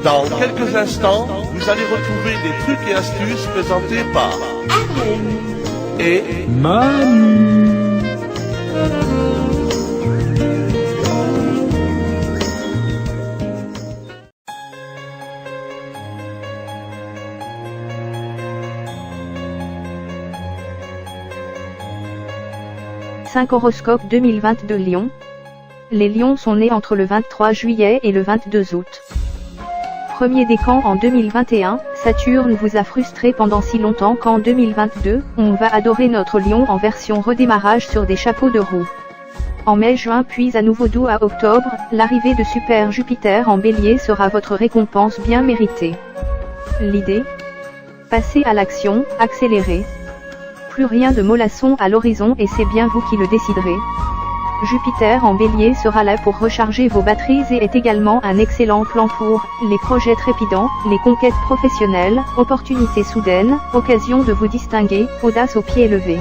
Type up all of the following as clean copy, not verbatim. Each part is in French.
Dans quelques instants, vous allez retrouver des trucs et astuces présentés par et Manu. Horoscope 2022 Lion. Les lions sont nés entre le 23 juillet et le 22 août. Premier décan en 2021, Saturne vous a frustré pendant si longtemps qu'en 2022, on va adorer notre lion en version redémarrage sur des chapeaux de roue. En mai-juin puis à nouveau d'août à octobre, l'arrivée de Super Jupiter en bélier sera votre récompense bien méritée. L'idée ? Passer à l'action, accélérer. Plus rien de mollassons à l'horizon et c'est bien vous qui le déciderez. Jupiter en bélier sera là pour recharger vos batteries et est également un excellent plan pour les projets trépidants, les conquêtes professionnelles, opportunités soudaines, occasion de vous distinguer, audace aux pieds levés.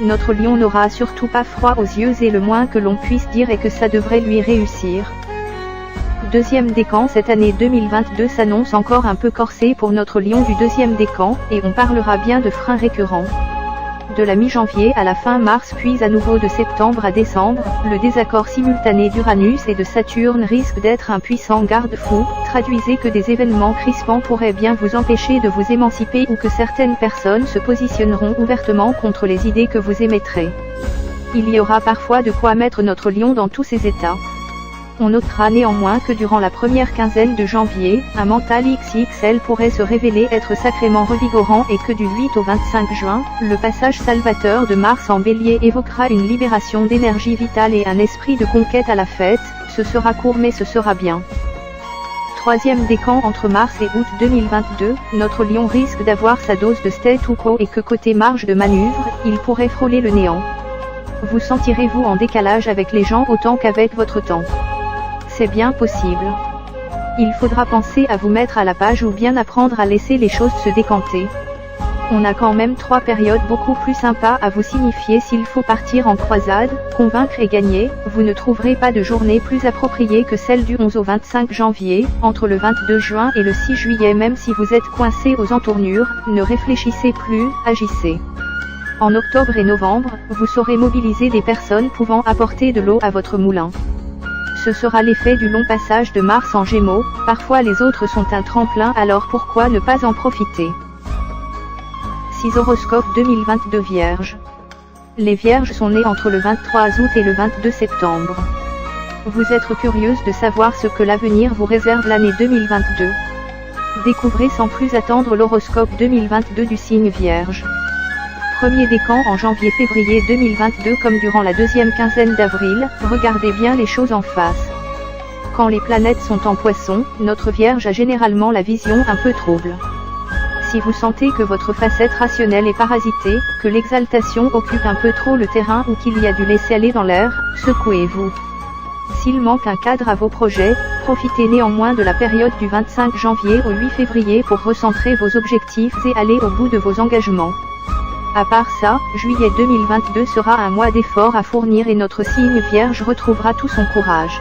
Notre lion n'aura surtout pas froid aux yeux et le moins que l'on puisse dire est que ça devrait lui réussir. Deuxième décan cette année 2022 s'annonce encore un peu corsée pour notre lion du deuxième décan, et on parlera bien de freins récurrents. De la mi-janvier à la fin mars puis à nouveau de septembre à décembre, le désaccord simultané d'Uranus et de Saturne risque d'être un puissant garde-fou, traduisez que des événements crispants pourraient bien vous empêcher de vous émanciper ou que certaines personnes se positionneront ouvertement contre les idées que vous émettrez. Il y aura parfois de quoi mettre notre lion dans tous ses états. On notera néanmoins que durant la première quinzaine de janvier, un mental XXL pourrait se révéler être sacrément revigorant et que du 8 au 25 juin, le passage salvateur de Mars en bélier évoquera une libération d'énergie vitale et un esprit de conquête à la fête, ce sera court mais ce sera bien. Troisième décan entre mars et août 2022, notre lion risque d'avoir sa dose de statu quo et que côté marge de manœuvre, il pourrait frôler le néant. Vous sentirez-vous en décalage avec les gens autant qu'avec votre temps ? C'est bien possible. Il faudra penser à vous mettre à la page ou bien apprendre à laisser les choses se décanter. On a quand même 3 périodes beaucoup plus sympas à vous signifier s'il faut partir en croisade, convaincre et gagner. Vous ne trouverez pas de journée plus appropriée que celle du 11 au 25 janvier, entre le 22 juin et le 6 juillet même si vous êtes coincé aux entournures, ne réfléchissez plus, agissez. En octobre et novembre, vous saurez mobiliser des personnes pouvant apporter de l'eau à votre moulin. Ce sera l'effet du long passage de Mars en Gémeaux, parfois les autres sont un tremplin alors pourquoi ne pas en profiter. 6 Horoscope 2022 Vierge. Les Vierges sont nés entre le 23 août et le 22 septembre. Vous êtes curieuse de savoir ce que l'avenir vous réserve l'année 2022. Découvrez sans plus attendre l'horoscope 2022 du signe Vierge. Premier décan en janvier-février 2022 comme durant la deuxième quinzaine d'avril, regardez bien les choses en face. Quand les planètes sont en Poisson, notre Vierge a généralement la vision un peu trouble. Si vous sentez que votre facette rationnelle est parasitée, que l'exaltation occupe un peu trop le terrain ou qu'il y a du laisser-aller dans l'air, secouez-vous. S'il manque un cadre à vos projets, profitez néanmoins de la période du 25 janvier au 8 février pour recentrer vos objectifs et aller au bout de vos engagements. À part ça, juillet 2022 sera un mois d'efforts à fournir et notre signe Vierge retrouvera tout son courage.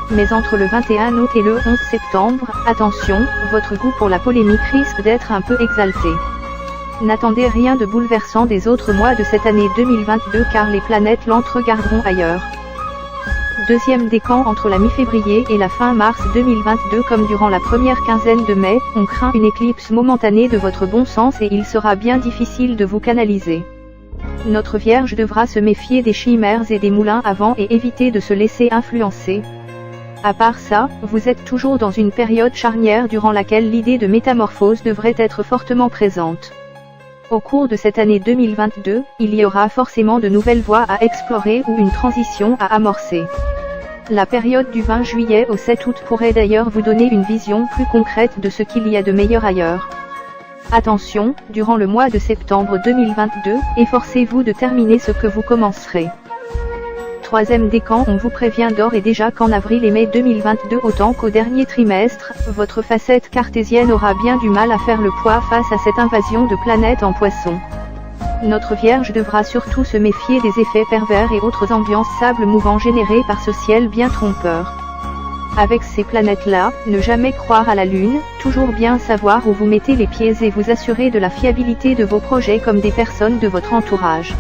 Mais entre le 21 août et le 11 septembre, attention, votre goût pour la polémique risque d'être un peu exalté. N'attendez rien de bouleversant des autres mois de cette année 2022 car les planètes lentes regarderont ailleurs. Deuxième décan entre la mi-février et la fin mars 2022 comme durant la première quinzaine de mai, on craint une éclipse momentanée de votre bon sens et il sera bien difficile de vous canaliser. Notre Vierge devra se méfier des chimères et des moulins à vent et éviter de se laisser influencer. À part ça, vous êtes toujours dans une période charnière durant laquelle l'idée de métamorphose devrait être fortement présente. Au cours de cette année 2022, il y aura forcément de nouvelles voies à explorer ou une transition à amorcer. La période du 20 juillet au 7 août pourrait d'ailleurs vous donner une vision plus concrète de ce qu'il y a de meilleur ailleurs. Attention, durant le mois de septembre 2022, efforcez-vous de terminer ce que vous commencerez. Troisième décan, on vous prévient d'ores et déjà qu'en avril et mai 2022 autant qu'au dernier trimestre, votre facette cartésienne aura bien du mal à faire le poids face à cette invasion de planètes en Poisson. Notre Vierge devra surtout se méfier des effets pervers et autres ambiances sable mouvant générées par ce ciel bien trompeur. Avec ces planètes-là, ne jamais croire à la Lune, toujours bien savoir où vous mettez les pieds et vous assurer de la fiabilité de vos projets comme des personnes de votre entourage.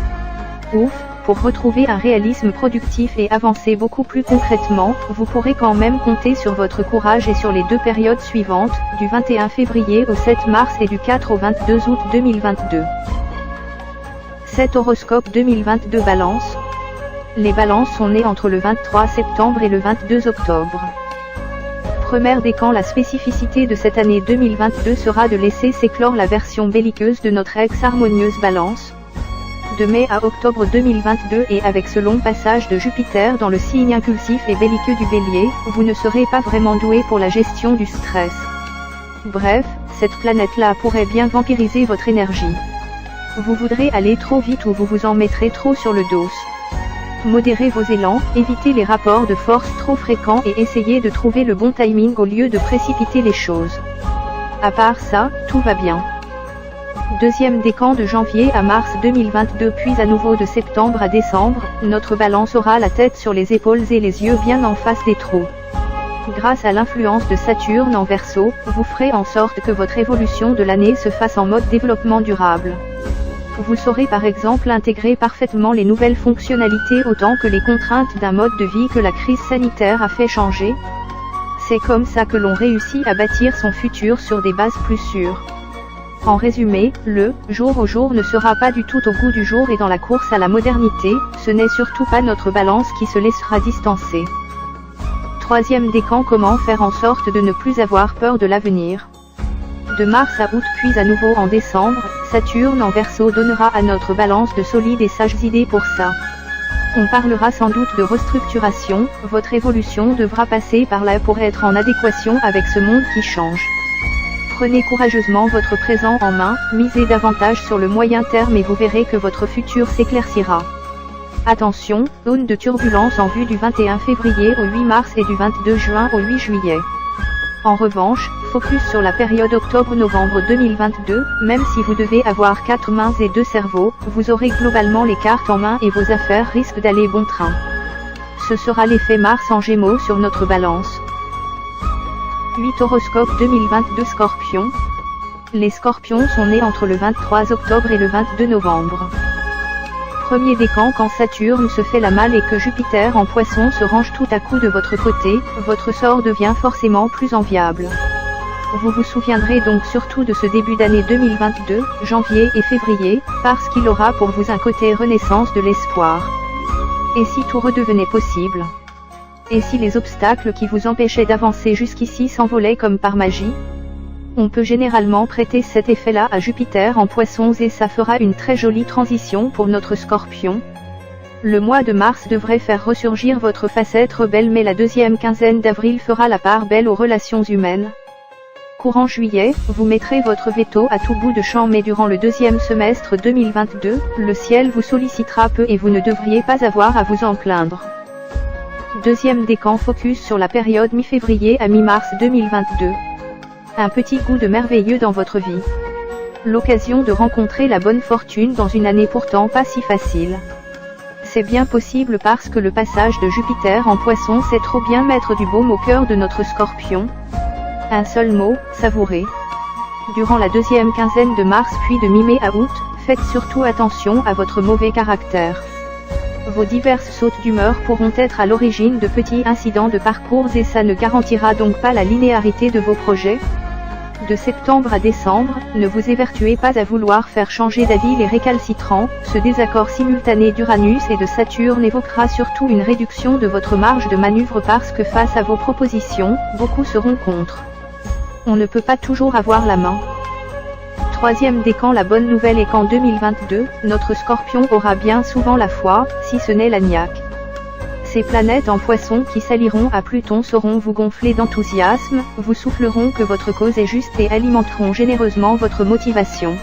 Ouf, pour retrouver un réalisme productif et avancer beaucoup plus concrètement, vous pourrez quand même compter sur votre courage et sur les 2 périodes suivantes, du 21 février au 7 mars et du 4 au 22 août 2022. 7 horoscope 2022 Balance. Les balances sont nées entre le 23 septembre et le 22 octobre. Premier décan. La spécificité de cette année 2022 sera de laisser s'éclore la version belliqueuse de notre ex-harmonieuse Balance. De mai à octobre 2022 et avec ce long passage de Jupiter dans le signe impulsif et belliqueux du Bélier, vous ne serez pas vraiment doué pour la gestion du stress. Bref, cette planète-là pourrait bien vampiriser votre énergie. Vous voudrez aller trop vite ou vous vous en mettrez trop sur le dos. Modérez vos élans, évitez les rapports de force trop fréquents et essayez de trouver le bon timing au lieu de précipiter les choses. À part ça, tout va bien. Deuxième décan de janvier à mars 2022 puis à nouveau de septembre à décembre, notre Balance aura la tête sur les épaules et les yeux bien en face des trous. Grâce à l'influence de Saturne en Verseau, vous ferez en sorte que votre évolution de l'année se fasse en mode développement durable. Vous saurez par exemple intégrer parfaitement les nouvelles fonctionnalités autant que les contraintes d'un mode de vie que la crise sanitaire a fait changer. C'est comme ça que l'on réussit à bâtir son futur sur des bases plus sûres. En résumé, le « jour au jour » ne sera pas du tout au goût du jour et dans la course à la modernité, ce n'est surtout pas notre Balance qui se laissera distancer. Troisième décan. Comment faire en sorte de ne plus avoir peur de l'avenir. De mars à août puis à nouveau en décembre, Saturne en Verseau donnera à notre Balance de solides et sages idées pour ça. On parlera sans doute de restructuration, votre évolution devra passer par là pour être en adéquation avec ce monde qui change. Prenez courageusement votre présent en main, misez davantage sur le moyen terme et vous verrez que votre futur s'éclaircira. Attention, zone de turbulence en vue du 21 février au 8 mars et du 22 juin au 8 juillet. En revanche, focus sur la période octobre-novembre 2022, même si vous devez avoir 4 mains et 2 cerveaux, vous aurez globalement les cartes en main et vos affaires risquent d'aller bon train. Ce sera l'effet Mars en Gémeaux sur notre Balance. 8 horoscope 2022 Scorpion. Les Scorpions sont nés entre le 23 octobre et le 22 novembre. Premier décan. Quand Saturne se fait la malle et que Jupiter en Poisson se range tout à coup de votre côté, votre sort devient forcément plus enviable. Vous vous souviendrez donc surtout de ce début d'année 2022, janvier et février, parce qu'il aura pour vous un côté renaissance de l'espoir. Et si tout redevenait possible? Et si les obstacles qui vous empêchaient d'avancer jusqu'ici s'envolaient comme par magie? On peut généralement prêter cet effet-là à Jupiter en Poissons et ça fera une très jolie transition pour notre Scorpion. Le mois de mars devrait faire ressurgir votre facette rebelle mais la deuxième quinzaine d'avril fera la part belle aux relations humaines. Courant juillet, vous mettrez votre veto à tout bout de champ mais durant le deuxième semestre 2022, le ciel vous sollicitera peu et vous ne devriez pas avoir à vous en plaindre. Deuxième décan. Focus sur la période mi-février à mi-mars 2022. Un petit goût de merveilleux dans votre vie. L'occasion de rencontrer la bonne fortune dans une année pourtant pas si facile. C'est bien possible parce que le passage de Jupiter en Poisson sait trop bien mettre du baume au cœur de notre Scorpion. Un seul mot, savourer. Durant la deuxième quinzaine de mars puis de mi-mai à août, faites surtout attention à votre mauvais caractère. Vos diverses sautes d'humeur pourront être à l'origine de petits incidents de parcours et ça ne garantira donc pas la linéarité de vos projets. De septembre à décembre, ne vous évertuez pas à vouloir faire changer d'avis les récalcitrants, ce désaccord simultané d'Uranus et de Saturne évoquera surtout une réduction de votre marge de manœuvre parce que face à vos propositions, beaucoup seront contre. On ne peut pas toujours avoir la main. Troisième décan. La bonne nouvelle est qu'en 2022, notre Scorpion aura bien souvent la foi, si ce n'est la niaque. Ces planètes en Poisson qui s'allieront à Pluton sauront vous gonfler d'enthousiasme, vous souffleront que votre cause est juste et alimenteront généreusement votre motivation.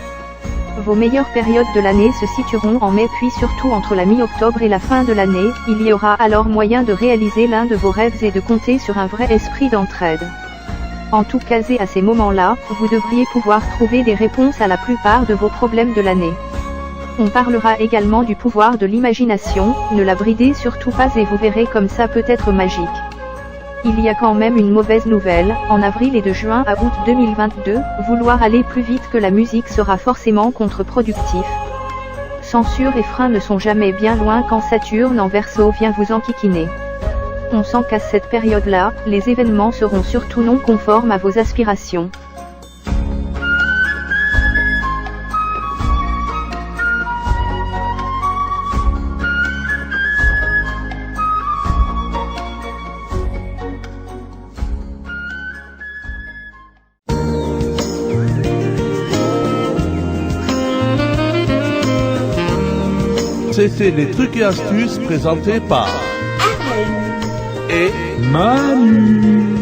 Vos meilleures périodes de l'année se situeront en mai puis surtout entre la mi-octobre et la fin de l'année, il y aura alors moyen de réaliser l'un de vos rêves et de compter sur un vrai esprit d'entraide. En tout cas et à ces moments-là, vous devriez pouvoir trouver des réponses à la plupart de vos problèmes de l'année. On parlera également du pouvoir de l'imagination, ne la bridez surtout pas et vous verrez comme ça peut être magique. il y a quand même une mauvaise nouvelle, en avril et de juin à août 2022, vouloir aller plus vite que la musique sera forcément contre-productif. Censure et frein ne sont jamais bien loin quand Saturne en Verseau vient vous enquiquiner. On sent qu'à cette période-là, les événements seront surtout non conformes à vos aspirations. C'était les trucs et astuces présentés par et Manu.